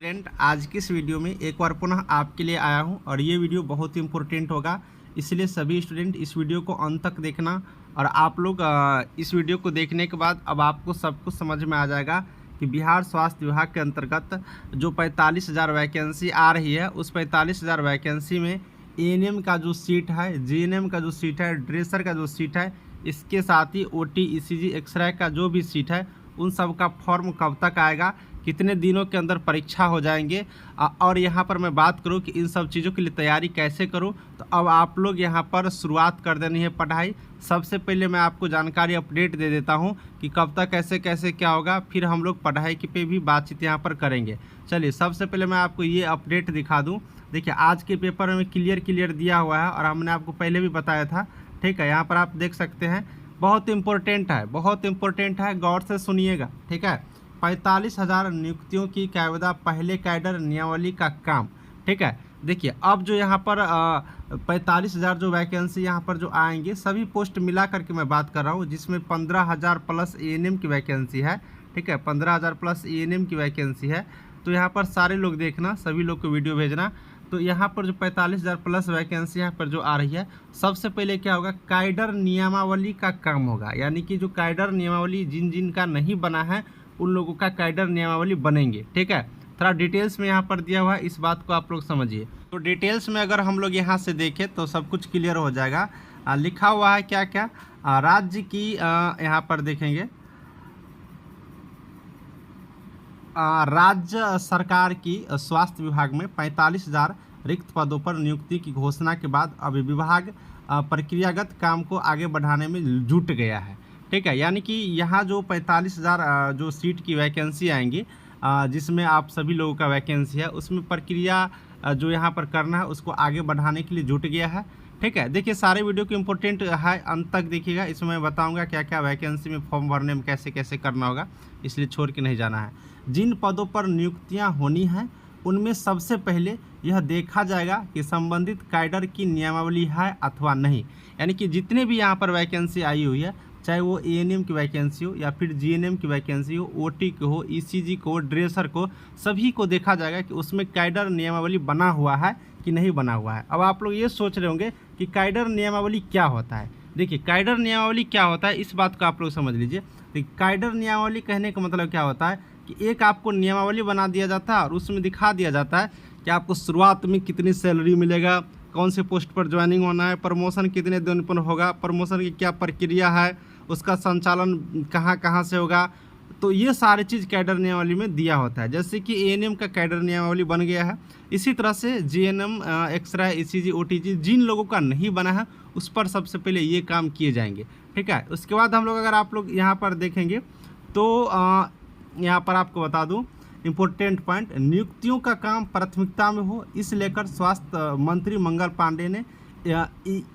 Friend, आज की इस वीडियो में एक बार पुनः आपके लिए आया हूं और ये वीडियो बहुत ही इम्पोर्टेंट होगा, इसलिए सभी स्टूडेंट इस वीडियो को अंत तक देखना। और आप लोग इस वीडियो को देखने के बाद अब आपको सब कुछ समझ में आ जाएगा कि बिहार स्वास्थ्य विभाग के अंतर्गत जो 45,000 वैकेंसी आ रही है, उस 45,000 वैकेंसी में एएनएम का जो सीट है, जीएनएम का जो सीट है, ड्रेसर का जो सीट है, इसके साथ ही ओटी, ईसीजी, एक्सरे का जो भी सीट है, उन सब का फॉर्म कब तक आएगा, कितने दिनों के अंदर परीक्षा हो जाएंगे। और यहाँ पर मैं बात करूँ कि इन सब चीज़ों के लिए तैयारी कैसे करूँ, तो अब आप लोग यहाँ पर शुरुआत कर देनी है पढ़ाई। सबसे पहले मैं आपको जानकारी अपडेट दे देता हूँ कि कब तक कैसे कैसे क्या होगा, फिर हम लोग पढ़ाई के पे भी बातचीत यहाँ पर करेंगे। चलिए, सबसे पहले मैं आपको ये अपडेट दिखा दूँ। देखिए, आज के पेपर में क्लियर दिया हुआ है और हमने आपको पहले भी बताया था। ठीक है, यहाँ पर आप देख सकते हैं, बहुत इंपॉर्टेंट है, बहुत इंपॉर्टेंट है, गौर से सुनिएगा। ठीक है, 45,000 नियुक्तियों की कायदा पहले कैडर नियमावली का काम। ठीक है, देखिए अब जो यहाँ पर 45,000 जो वैकेंसी यहाँ पर जो आएंगे, सभी पोस्ट मिला करके मैं बात कर रहा हूँ, जिसमें 15,000 प्लस एएनएम की वैकेंसी है। ठीक है, 15,000 प्लस एएनएम की वैकेंसी है। तो यहाँ पर सारे लोग देखना, सभी लोग को वीडियो भेजना। तो यहाँ पर जो 45,000 प्लस वैकेंसी यहाँ पर जो आ रही है, सबसे पहले क्या होगा, कैडर नियमावली का काम होगा। यानी कि जो कैडर नियमावली जिन का नहीं बना है, उन लोगों का कैडर नियमावली बनेंगे। ठीक है, थोड़ा डिटेल्स में यहाँ पर दिया हुआ है, इस बात को आप लोग समझिए। तो डिटेल्स में अगर हम लोग यहाँ से देखें तो सब कुछ क्लियर हो जाएगा। लिखा हुआ है क्या क्या, राज्य की यहाँ पर देखेंगे, राज्य सरकार की स्वास्थ्य विभाग में 45,000 रिक्त पदों पर नियुक्ति की घोषणा के बाद अभी विभाग प्रक्रियागत काम को आगे बढ़ाने में जुट गया है। ठीक है, यानी कि यहाँ जो 45,000 जो सीट की वैकेंसी आएंगी, जिसमें आप सभी लोगों का वैकेंसी है, उसमें प्रक्रिया जो यहाँ पर करना है उसको आगे बढ़ाने के लिए जुट गया है। ठीक है, देखिए सारे वीडियो को इम्पोर्टेंट है, अंत तक देखिएगा। इसमें मैं बताऊंगा क्या क्या वैकेंसी में फॉर्म भरने में कैसे कैसे करना होगा, इसलिए छोड़ के नहीं जाना है। जिन पदों पर नियुक्तियां होनी हैं, उनमें सबसे पहले यह देखा जाएगा कि संबंधित कैडर की नियमावली है अथवा नहीं। यानी कि जितने भी यहाँ पर वैकेंसी आई हुई है, चाहे वो एएनएम की वैकेंसी हो या फिर जीएनएम की वैकेंसी हो, ओटी की हो, ईसीजी को, ड्रेसर को, सभी को देखा जाएगा कि उसमें कैडर नियमावली बना हुआ है कि नहीं बना हुआ है। अब आप लोग ये सोच रहे होंगे कि कैडर नियमावली क्या होता है। देखिए, कैडर नियमावली क्या होता है, इस बात को आप लोग समझ लीजिए। देखिए, कैडर नियमावली कहने का मतलब क्या होता है कि एक आपको नियमावली बना दिया जाता है और उसमें दिखा दिया जाता है कि आपको शुरुआत में कितनी सैलरी मिलेगा, कौन से पोस्ट पर ज्वाइनिंग होना है, प्रमोशन कितने दिन पर होगा, प्रमोशन की क्या प्रक्रिया है, उसका संचालन कहाँ कहाँ से होगा। तो ये सारी चीज़ कैडर नियमावली में दिया होता है। जैसे कि एएनएम का कैडर नियमावली बन गया है, इसी तरह से जीएनएम, एक्सरे, ईसीजी, ओटीजी जिन लोगों का नहीं बना है, उस पर सबसे पहले ये काम किए जाएंगे। ठीक है, उसके बाद हम लोग, अगर आप लोग यहाँ पर देखेंगे तो यहाँ पर आपको बता दूँ इम्पोर्टेंट पॉइंट, नियुक्तियों का काम प्राथमिकता में हो, इस लेकर स्वास्थ्य मंत्री मंगल पांडे ने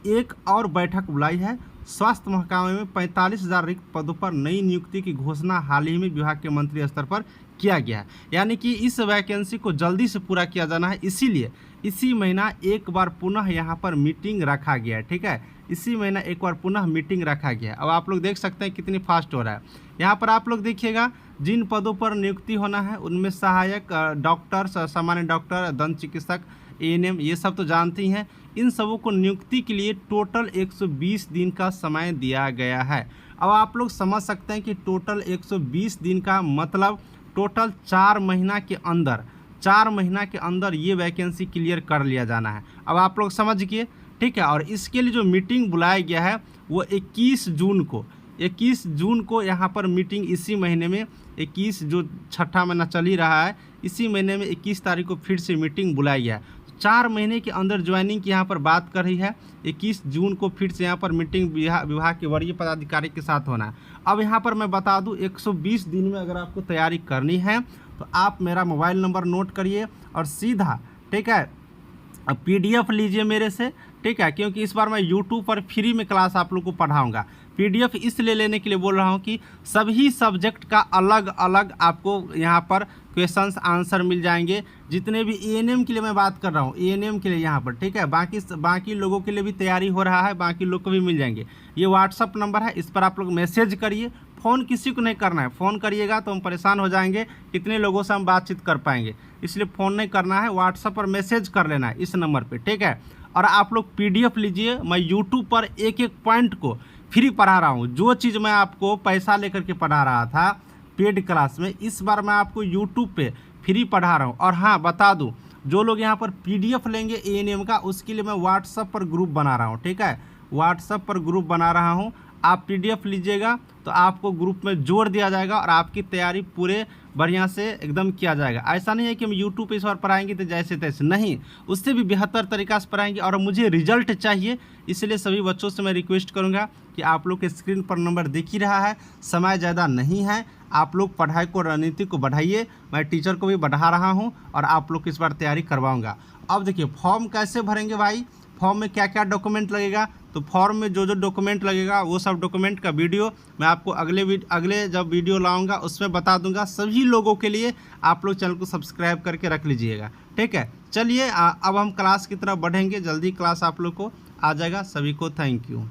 एक और बैठक बुलाई है। स्वास्थ्य महकमे में 45,000 रिक्त पदों पर नई नियुक्ति की घोषणा हाल ही में विभाग के मंत्री स्तर पर किया गया है। यानी कि इस वैकेंसी को जल्दी से पूरा किया जाना है, इसीलिए इसी महीना एक बार पुनः यहाँ पर मीटिंग रखा गया है। ठीक है, इसी महीना एक बार पुनः मीटिंग रखा गया है। अब आप लोग देख सकते हैं कितनी फास्ट हो रहा है। यहाँ पर आप लोग देखिएगा, जिन पदों पर नियुक्ति होना है उनमें सहायक डॉक्टर, सामान्य डॉक्टर, दंत चिकित्सक, एएनएम, ये सब तो जानते ही हैं। इन सबों को नियुक्ति के लिए टोटल 120 दिन का समय दिया गया है। अब आप लोग समझ सकते हैं कि टोटल 120 दिन का मतलब टोटल 4 महीना के अंदर, 4 महीना के अंदर ये वैकेंसी क्लियर कर लिया जाना है। अब आप लोग समझ गए। ठीक है, और इसके लिए जो मीटिंग बुलाया गया है वो 21 जून को यहाँ पर मीटिंग, इसी महीने में 21, जो छठा महीना चल ही रहा है, इसी महीने में 21 तारीख को फिर से मीटिंग बुलाई गया है। 4 महीने के अंदर ज्वाइनिंग की यहाँ पर बात कर रही है। 21 जून को फिर से यहाँ पर मीटिंग विभाग के वरीय पदाधिकारी के साथ होना है। अब यहाँ पर मैं बता दूँ, 120 दिन में अगर आपको तैयारी करनी है तो आप मेरा मोबाइल नंबर नोट करिए और सीधा, ठीक है, PDF लीजिए मेरे से। ठीक है, क्योंकि इस बार मैं YouTube पर फ्री में क्लास आप लोग को पढ़ाऊँगा। PDF इसलिए लेने के लिए बोल रहा हूँ कि सभी सब्जेक्ट का अलग अलग आपको यहाँ पर क्वेश्चंस आंसर मिल जाएंगे। जितने भी एएनएम के लिए मैं बात कर रहा हूँ, एएनएम के लिए यहाँ पर, ठीक है, बाकी लोगों के लिए भी तैयारी हो रहा है, बाकी लोग को भी मिल जाएंगे। ये व्हाट्सअप नंबर है, इस पर आप लोग मैसेज करिए, फ़ोन किसी को नहीं करना है। फ़ोन करिएगा तो हम परेशान हो जाएंगे, कितने लोगों से हम बातचीत कर पाएंगे, इसलिए फ़ोन नहीं करना है। व्हाट्सएप पर मैसेज कर लेना है इस नंबर पे, ठीक है। और आप लोग PDF लीजिए। मैं यूट्यूब पर एक एक पॉइंट को फ्री पढ़ा रहा हूँ। जो चीज़ मैं आपको पैसा लेकर के पढ़ा रहा था पेड क्लास में, इस बार मैं आपको यूट्यूब पे फ्री पढ़ा रहा हूँ। और हाँ, बता दूँ, जो लोग यहाँ पर PDF लेंगे ANM का, उसके लिए मैं व्हाट्सएप पर ग्रुप बना रहा हूँ, ठीक है। व्हाट्सएप पर ग्रुप बना रहा हूँ। आप PDF लीजिएगा तो आपको ग्रुप में जोड़ दिया जाएगा और आपकी तैयारी पूरे बढ़िया से एकदम किया जाएगा। ऐसा नहीं है कि हम यूट्यूब पे इस बार पढ़ाएंगे तो जैसे तैसे, नहीं, उससे भी बेहतर तरीक़ा से पढ़ाएंगे। और मुझे रिजल्ट चाहिए, इसलिए सभी बच्चों से मैं रिक्वेस्ट करूँगा कि आप लोग के स्क्रीन पर नंबर दिख ही रहा है, समय ज़्यादा नहीं है, आप लोग पढ़ाई को, रणनीति को बढ़ाइए। मैं टीचर को भी बढ़ा रहा हूँ और आप लोग की इस बार तैयारी करवाऊँगा। अब देखिए फॉर्म कैसे भरेंगे भाई, फॉर्म में क्या क्या डॉक्यूमेंट लगेगा। तो फॉर्म में जो जो डॉक्यूमेंट लगेगा वो सब डॉक्यूमेंट का वीडियो मैं आपको अगले जब वीडियो लाऊंगा उसमें बता दूंगा। सभी लोगों के लिए आप लोग चैनल को सब्सक्राइब करके रख लीजिएगा, ठीक है। चलिए अब हम क्लास की तरफ बढ़ेंगे, जल्दी क्लास आप लोग को आ जाएगा। सभी को थैंक यू।